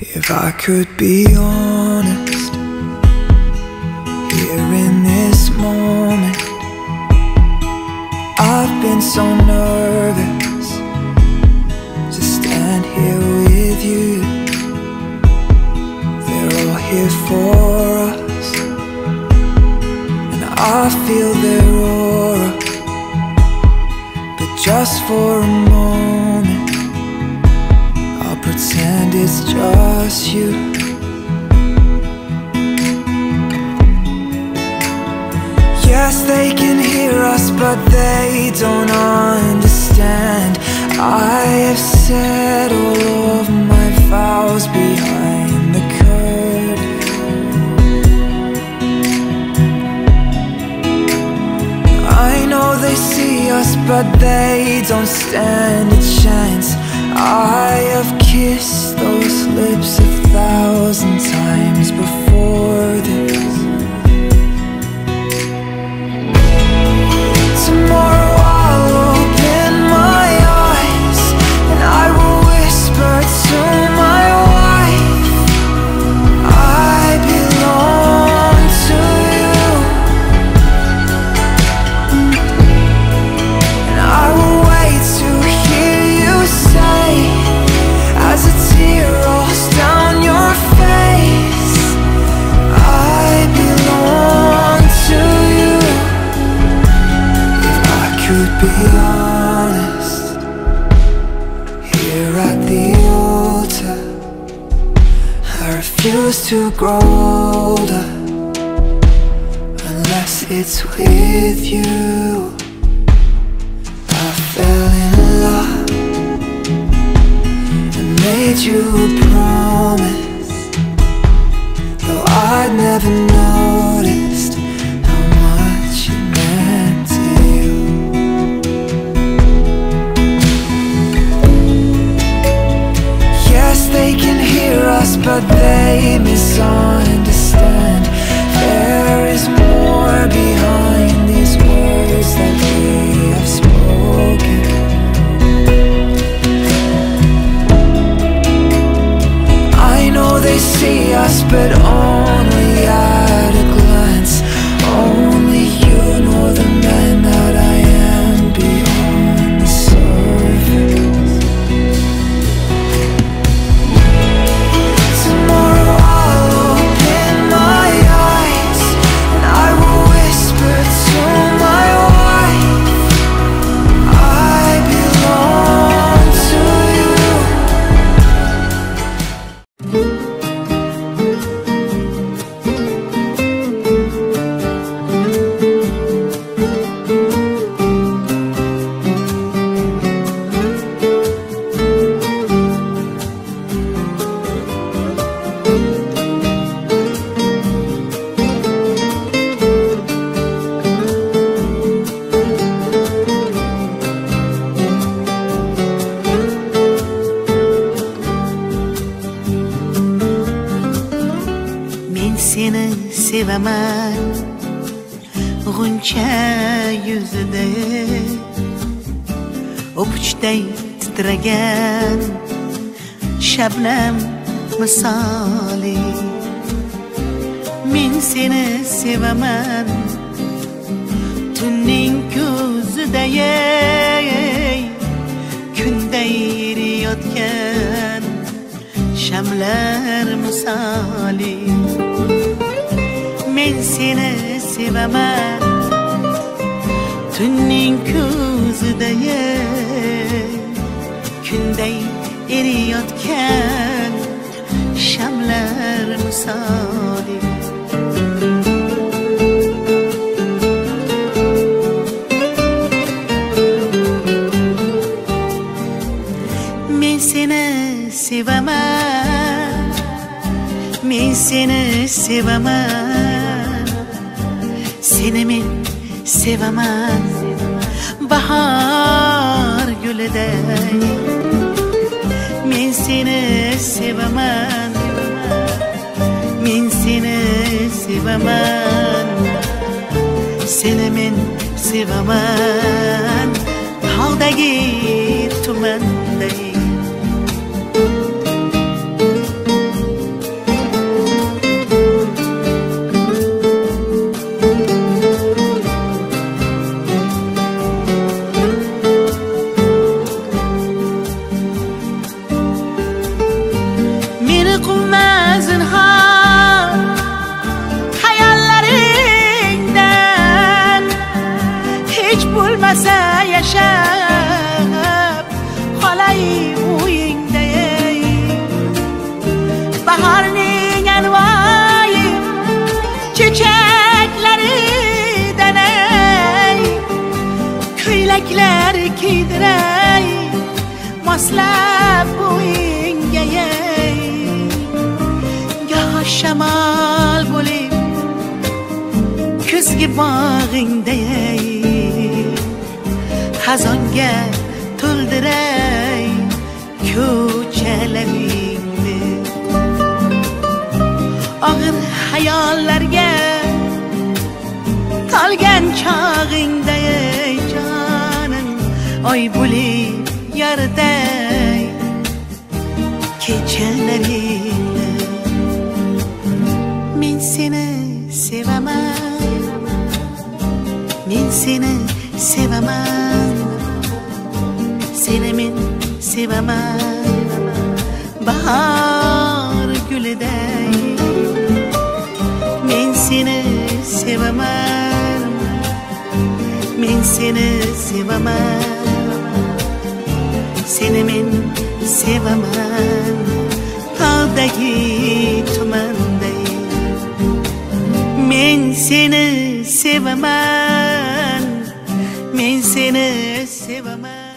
If I could be honest, here in this moment, I've been so nervous to stand here with you. They're all here for us, and I feel their aura. But just for a moment, I'll pretend it's just you. Yes, they can hear us, but they don't understand. I have said all of my vows behind the curtain. I know they see us, but they don't stand a chance. I have kissed those lips 1,000 times before this. Tomorrow I'll open my eyes and I will whisper to my wife, I belong to you. And I will wait to hear you say, as a tear rolls down your face, I belong to you. Could be honest, here at the altar, I refuse to grow older unless it's with you. I fell in love and made you a promise, though I'd never noticed how much it meant to you. They can hear us, but they misunderstand. There is more behind these words that we have spoken. I know they see us, but only at a glance. Only you know the man that I am beyond the surface. Sevemem Gunça yüzüde Öpüçtey titregen Şebnem misali Men seni sevemem Tünnin gözüde Günde eriyotken Şemler misali Men seni sevemem Tünnin közüde Günde eriyotken Şemler misali Men seni sevemem Men seni sevemem Seni men sevemem Bahar gülüdey Men seni sevemem Men seni sevemem Seni men sevemem Tağdagi tümendey bilmese yaşap Halay uyindey Baharning envayı Çiçekleri deney Köylekler kiydirey Maslab uyingey Gah şamal bulim Kuzgi bağingdey Hazonga to'ldiray ko'chalaringni og'ir hayollarga tolgan chog'ingda ey jonim oy bo'lib yorday kechalaringni men seni sevaman men seni sevaman Seni men sevaman bahar gülüday Men seni sevaman Men seni sevaman Seni men sevaman Tağdagi tumanday Men seni sevaman Men seni sevaman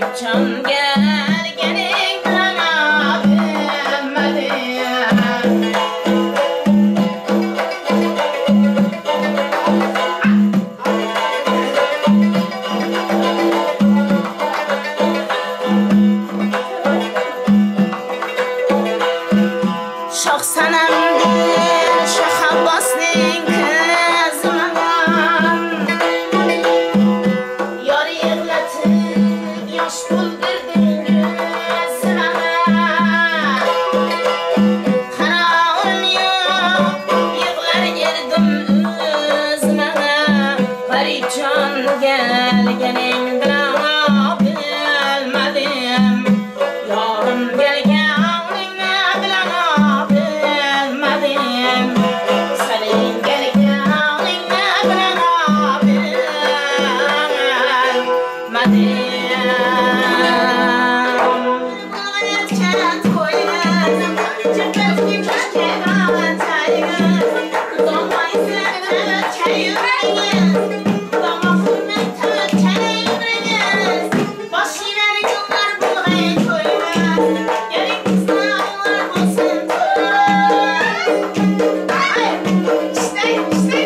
Garipcan gel gelin bana bilmedi. Şah sanamdır Şah Abbas'ın kızıman. Yar yığlatır yaş buldurdun gözüme. Kanağım yok yığlar yerdim özüme. Garip can gel gelin bana bilmedim. Yarım gel geline bana bilmedim. Senin gel geline bana bilmedim. Yetken toylarım cübbetli köşke ben tayım. Dolmayı sevme keyreğiz. Damaklı mehtet keyreğiz. Başı ver yıllar bulay toylar. Gelin kızlar olsun toylar. İşte işte.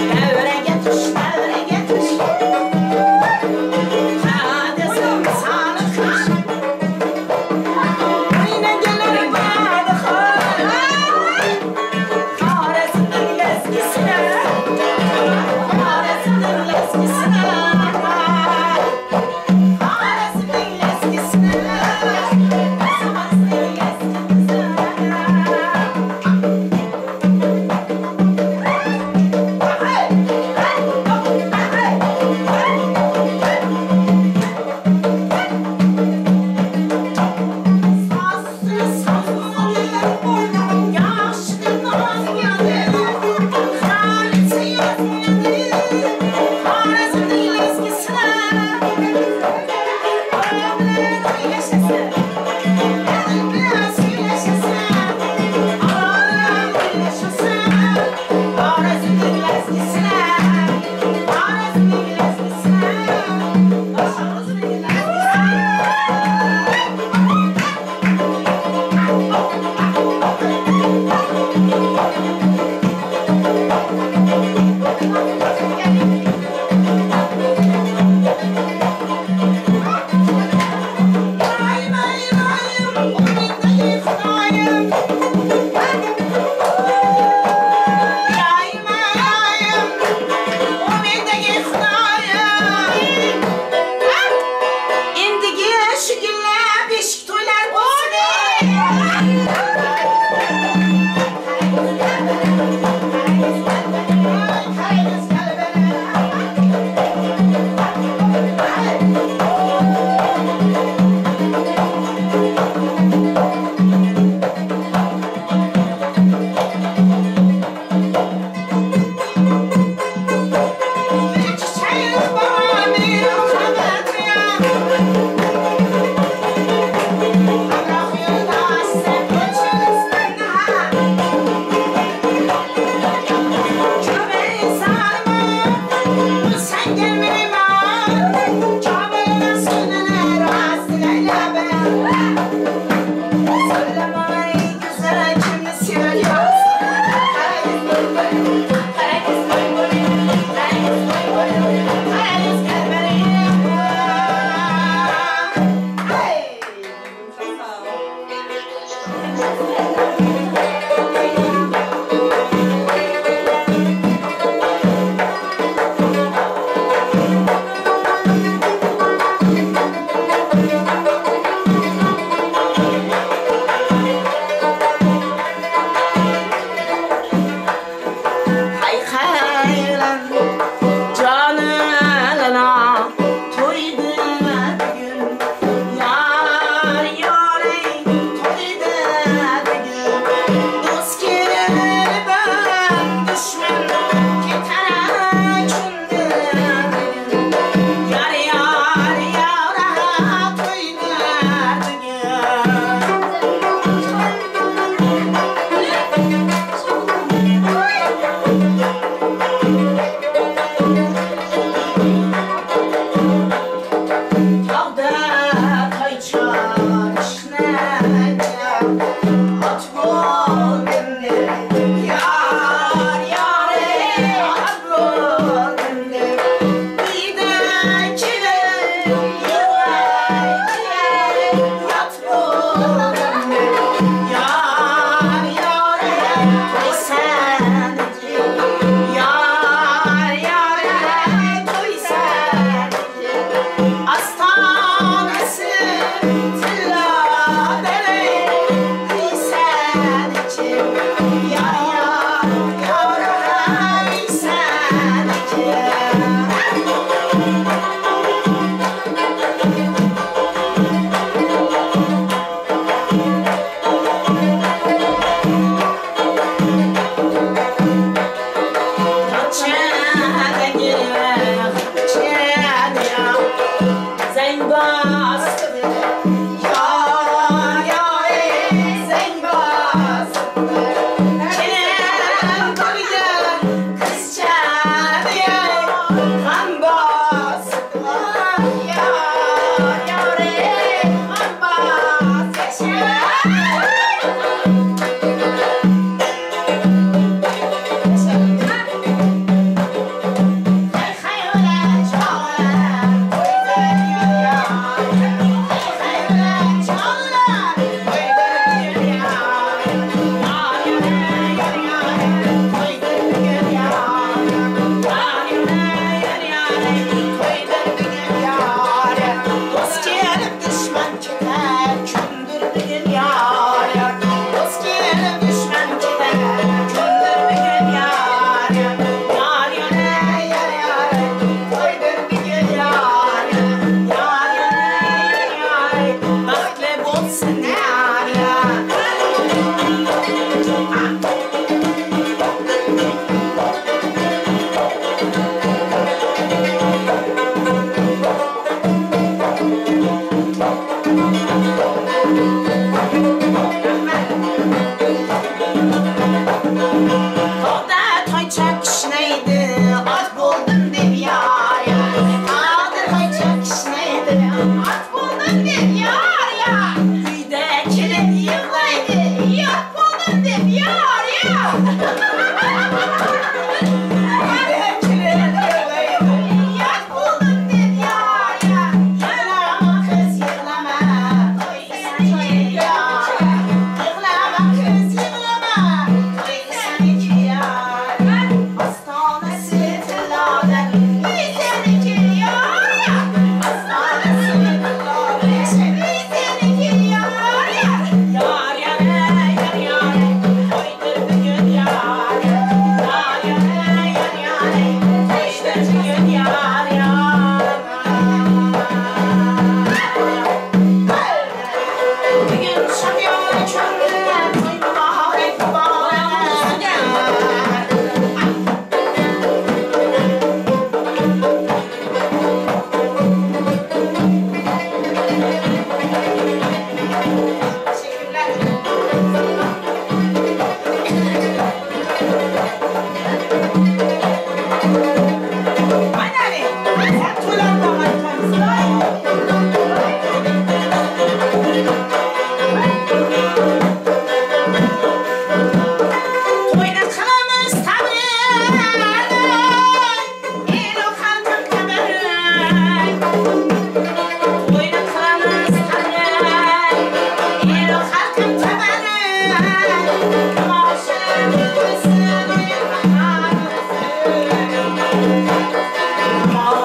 Devre getir,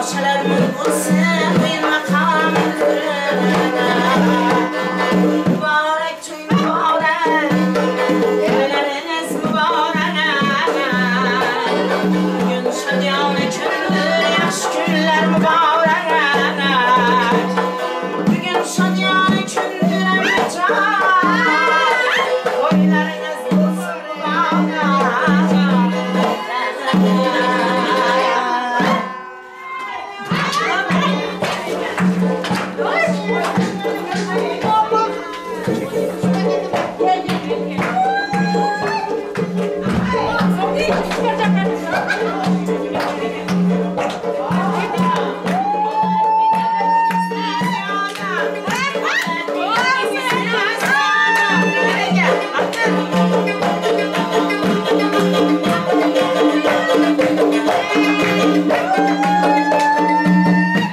Başalar bulsun bir makam mübarek tüy mübarek evleriniz mübarek gün şadyan kündür yaş günler mübarek bugün şadyan kündür emecek oylarınız bulsun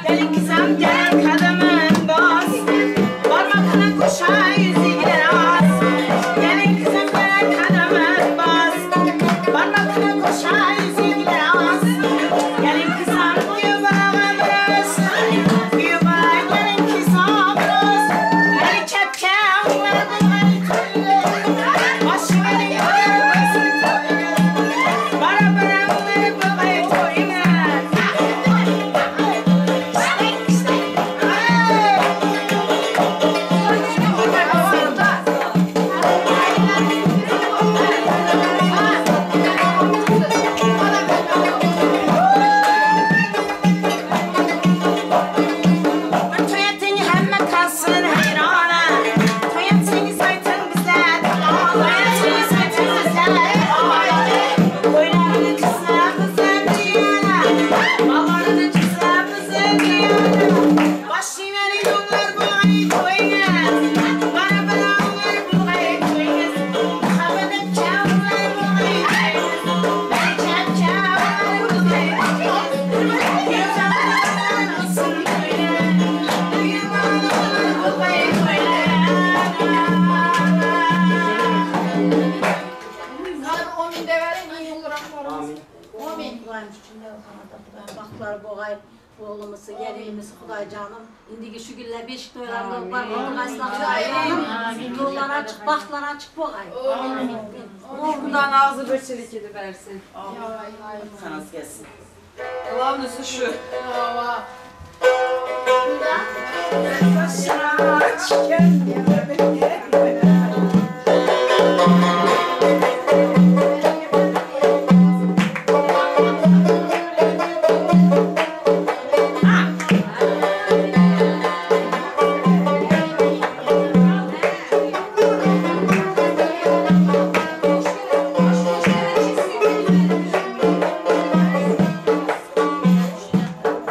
gelin kızım gelin kadımın boz parmakla kuşa yüzü gider az gelin kızım gelin kadımın boz parmakla kuşa yüzü gider az gelin kızım yuvağa burası yuvağa gelin kızım burası gel kepke uğrar bulmayı türlü başı verin görmesin türlü bara bara uğrar bulmayı türlü Toyatın hemme kalsın heyrana Toyatın saytın bize Toyatın saytın bize Koylarını kızlarımıza diyana Mallarını kızlarımıza diyana Başı verin onlar bu ay toyuna Bana bana onlar bu ay toyuna Habedim kavlar bu ay toyuna Ben kavlar bu ay toyuna Yüzümden olsun toyuna Baklar boğay oğlumuzu, gelinimizi Xuday canım. İndiki şu günler beşik toylarında var, onu kaysaklayalım. Yollar açık, baklar açık boğay. Buradan ağzı böçelik ediversin. Kanası gelsin. Allah'ın üstü şu.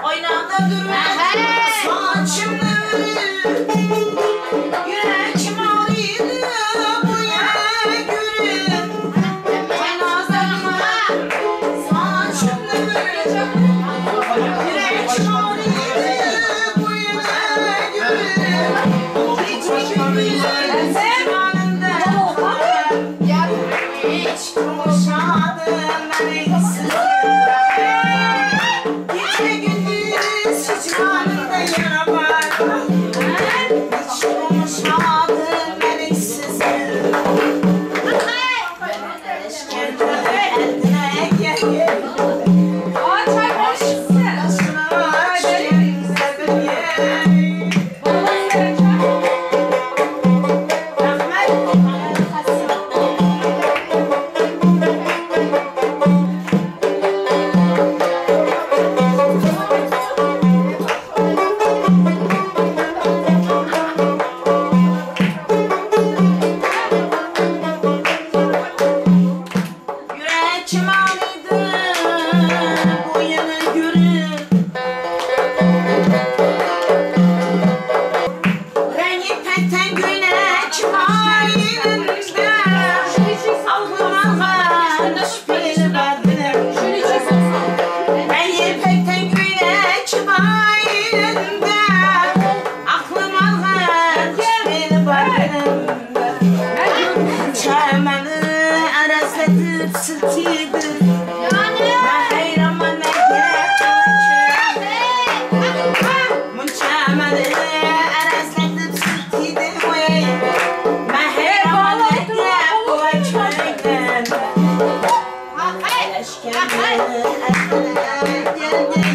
Oynanda durur saçımı yüreğim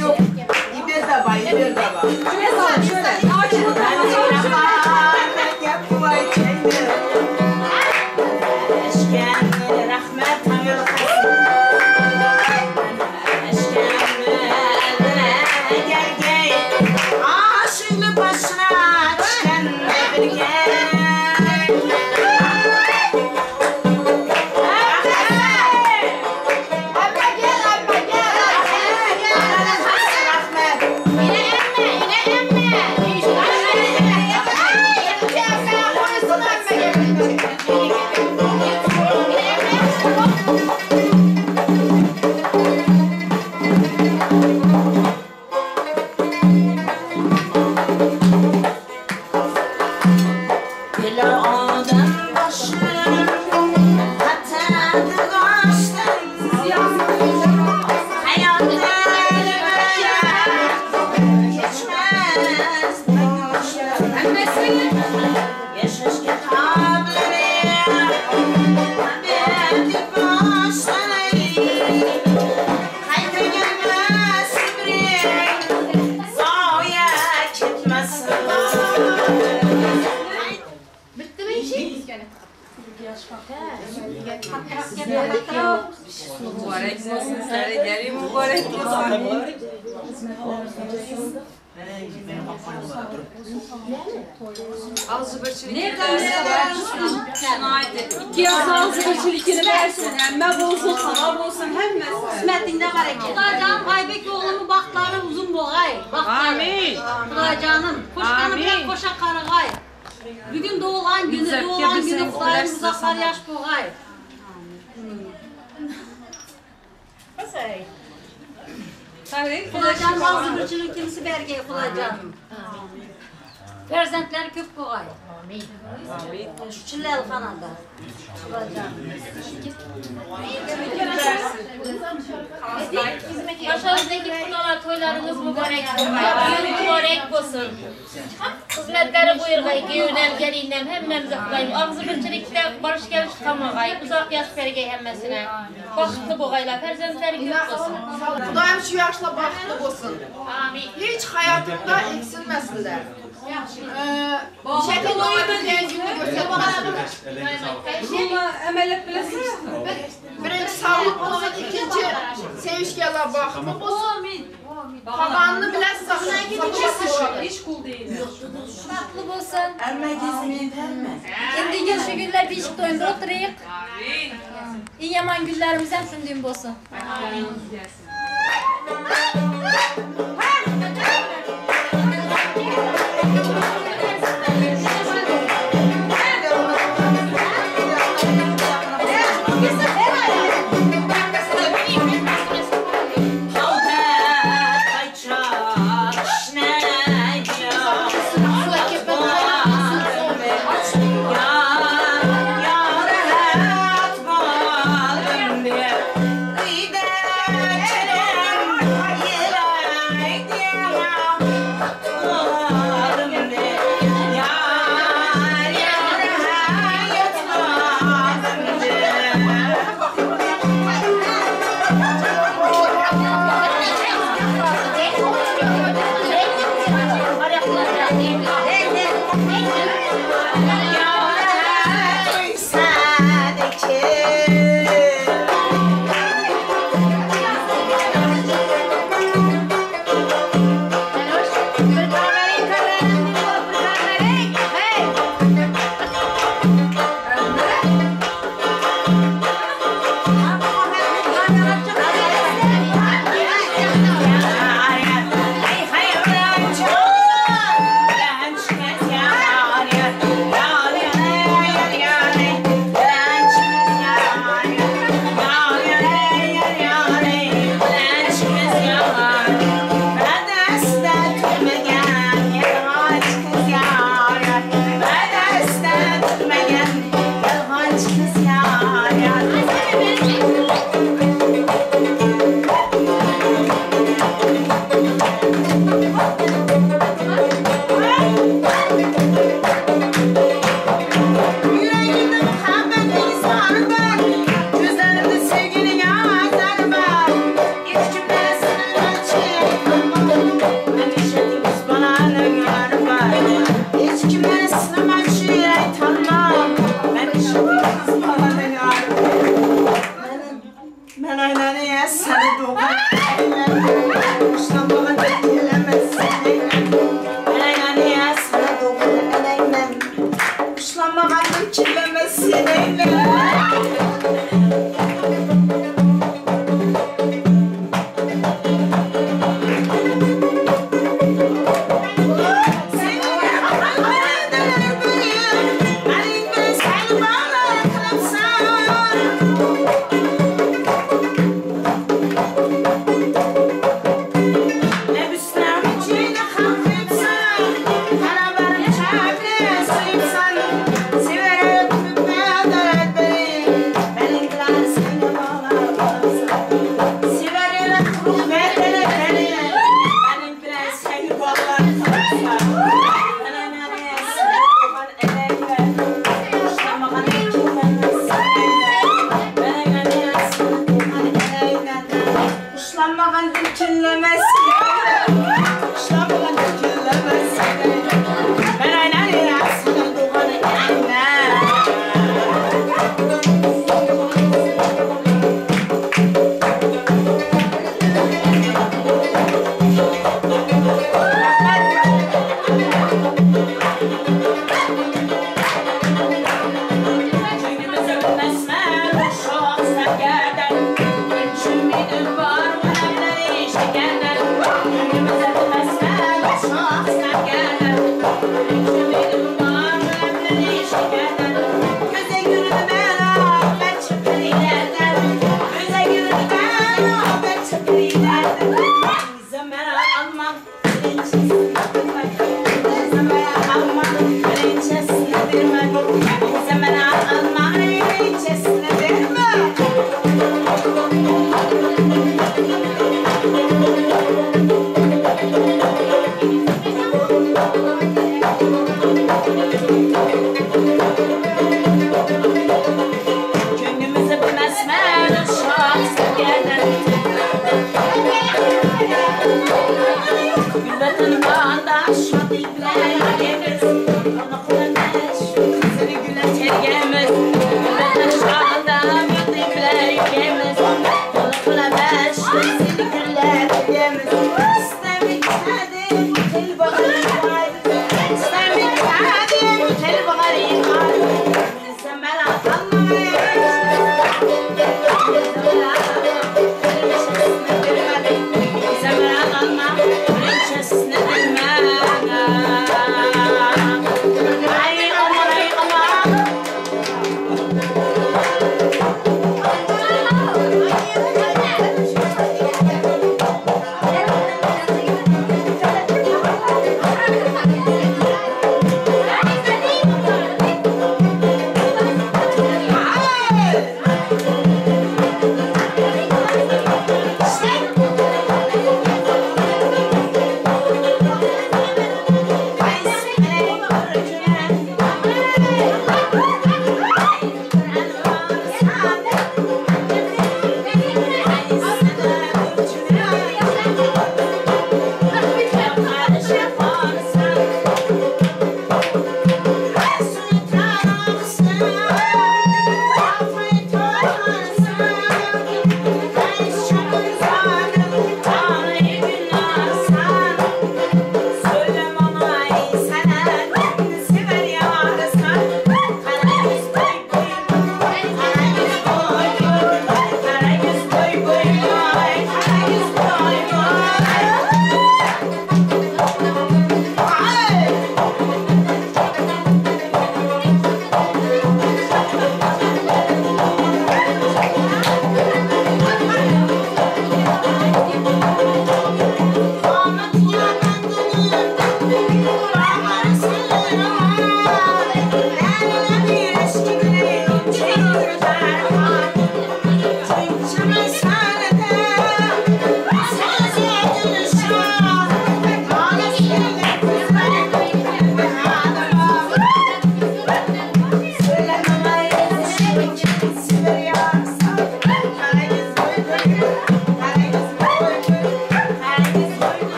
yok. İber de var, iber de var. Mübarek olsun, size gelin mübarek olsun. Ağzı başını İki yaz ağzı başını versin. Hemme bolsun, sana bolsun, hemmesi. İsmet'inde var ekin. Kulacanım Aybek oğlumun bakları uzun boğay. Amin. Kulacanım. Koşkanı bile koşa karagay. Bugün doğulan günü Kudayım uzaklar yaş boğay. Kulacanım ağzı başını kimisi bergeye kulacanım. Ferzentler köp boğay. Amin. Şu çillel kanada. Başımızdaki kudalar toylarınız mübarek olsun. Mübarek olsun. Hizmetleri buyurgay, giyunem, gelinem, hemmemize kudayım. Ağzı bırçılıkta barış geliş tamagay, uzak yaş bergey hemmesine. Bakıtlı boğayla, ferzentleri köp olsun. Kudayım şu yaşla bakıtlı olsun. Amin. Hiç hayatımda eksilmesinler. Şekil oyunu rengini göstermesinler. Bununla emelek bilesin. Birinci sağlık olsun, ikinci sevişkiyalar bakımı olsun. Tabanını bile sakın Hiç kul değil. Mutlu olsun. Ermek izmin mi? Şimdi şu günler bir ışık oyunda oturayım. Amin. İyi yaman günlerimizden sündüğüm olsun. Amin. Yeah.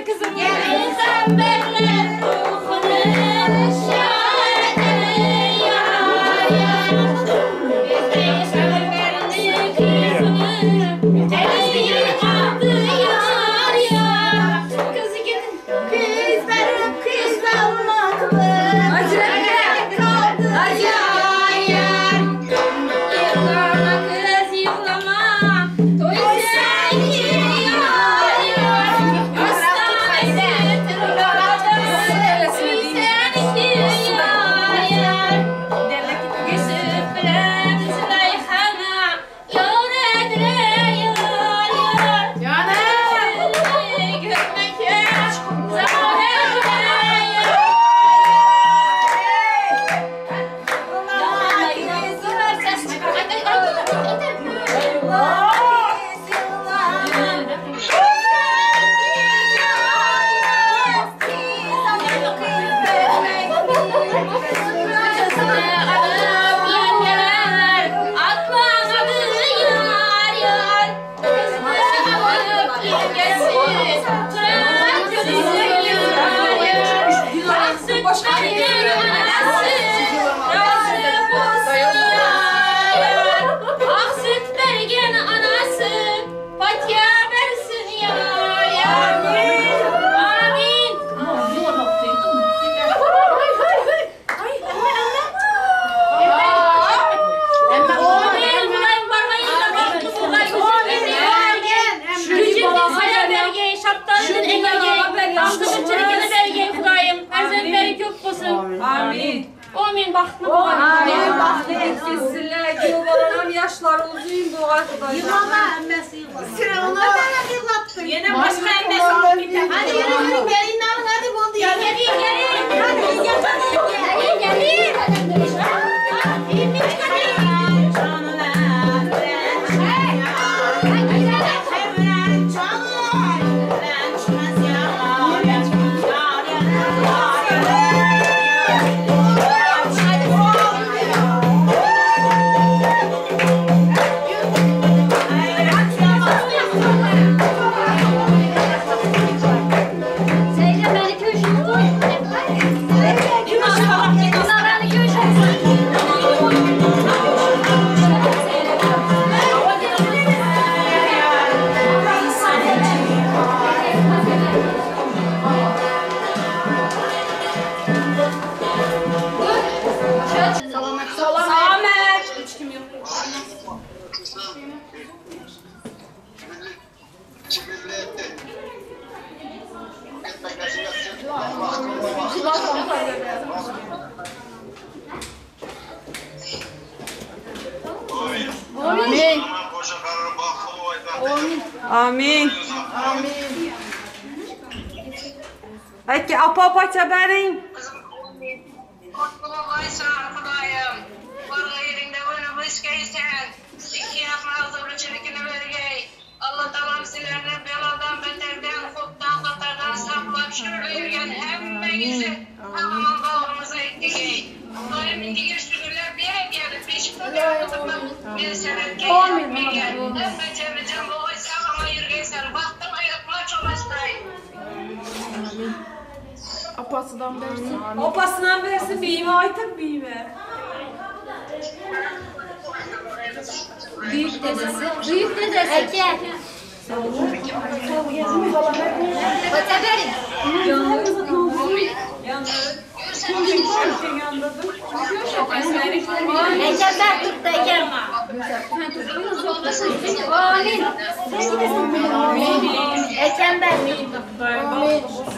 Gel kızım. Gelin zemberler ruhunu şahane yar yar. Bizde zemberli kızını elin aldı yar yar. Kızı gidin. Kızlarım kız almaklı. Acele kaldı yar yar. Yıllama kız yıllama. Toy senki yar yar. Hastanede tırnakta. Toy senki yar yar. Yusuf bilen Züleyha'na yar edre yar yar. Gönlü görmeke zahir yar. Amin. Baktım bu Amin. Baktı eksilsinler. Yuvalanam yaşları uzayım bu arkadaşlar. Yıllama emmesi yıllama. Sıra onu. Yine başka emmesi olmayacak. Hadi yürü gelin alın hadi buldu ya. gelin. Hadi yapalım. Gelin. Amin. Peki apa paça berin. Allah tamam sizlerle beladan, beterden, hoptan, katardan saplap şöyle yürüyen hemmenizi tamamen bağrımıza ettik. Allah'ım indiği şükürler bir yere gelip beş programımızdan bir senet gelip bir yer. Hem becereceğim bu oysa ama yürüysen baktım ayaklar çok hastayım. Apasıdan versin. Opasından versin beyime aytık beyime. Büyük dedesi. Büyük dedesi. Eke. Bata verin. Eke ver tut da Eke. Amin. Eke ver.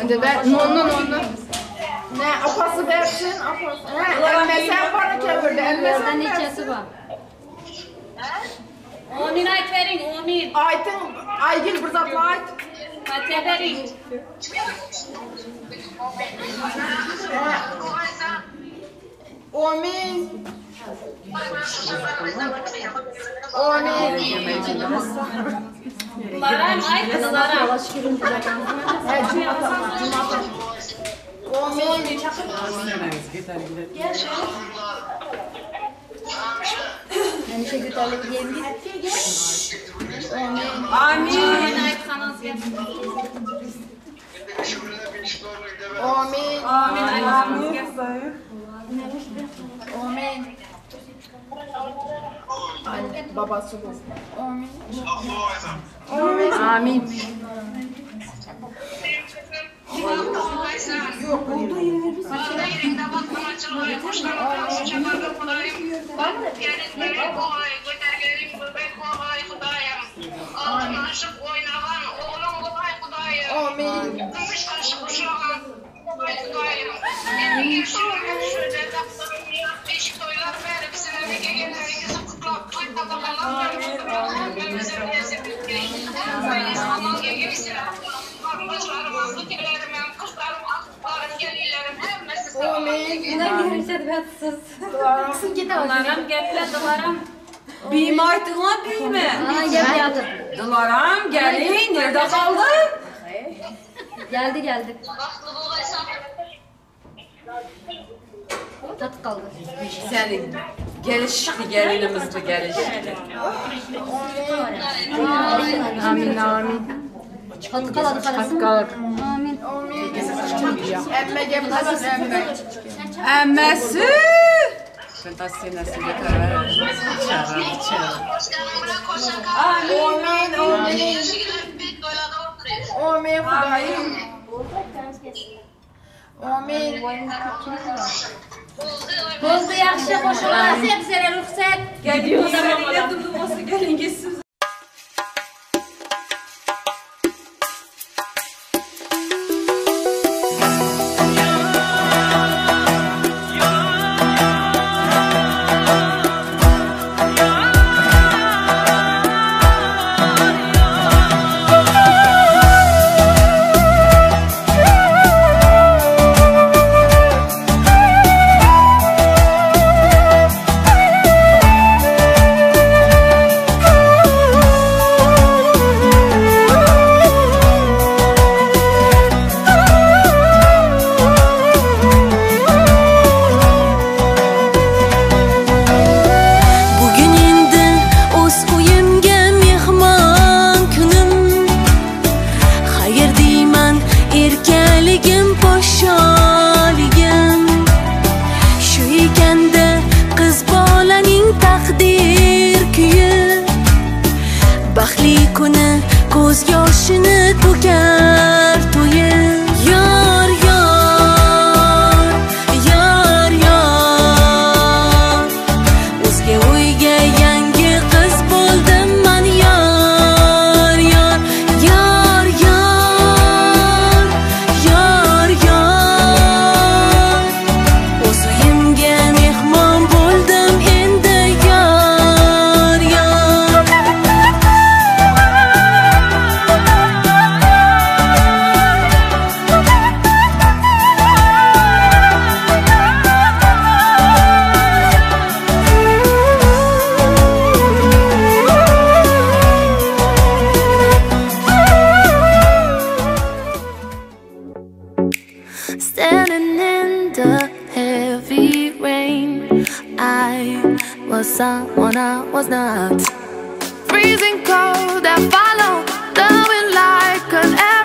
Hadi ver. Nonlu. Ne apası versin apası. Emme sen bana çevirdi. Emme sen içesi var. Amin ayet verin, amin. Aytın, Aygil bir zatla ait. Fatiha verin. Amin. Amin. Laran ayet kızlara. Amin. Enişe güzellik yiyelim. Amin. Ayet kanası. Amin. Anne, babası bu. Amin. Amin. Dilaram gəplə, dilaram. Biyim aytınlar, biyime. Dilaram, gelin, nerede kaldın? Geldi. Tat kaldı. Senin gelişikli gelinimiz bu gelişikli. Amin, amin. Tat kaladı parası. Amin. Emme gelmez, emme. Emmesi. Ben de senesinde karar Amin, amin. Amin, Hudayım. Amin. Oldu yaxşı, qoşulası bizlərə rüxsət. Geliyor seninle durulması gelin gitsin. Standing in the heavy rain, I was someone I was not. Freezing cold, I followed the wind like an arrow.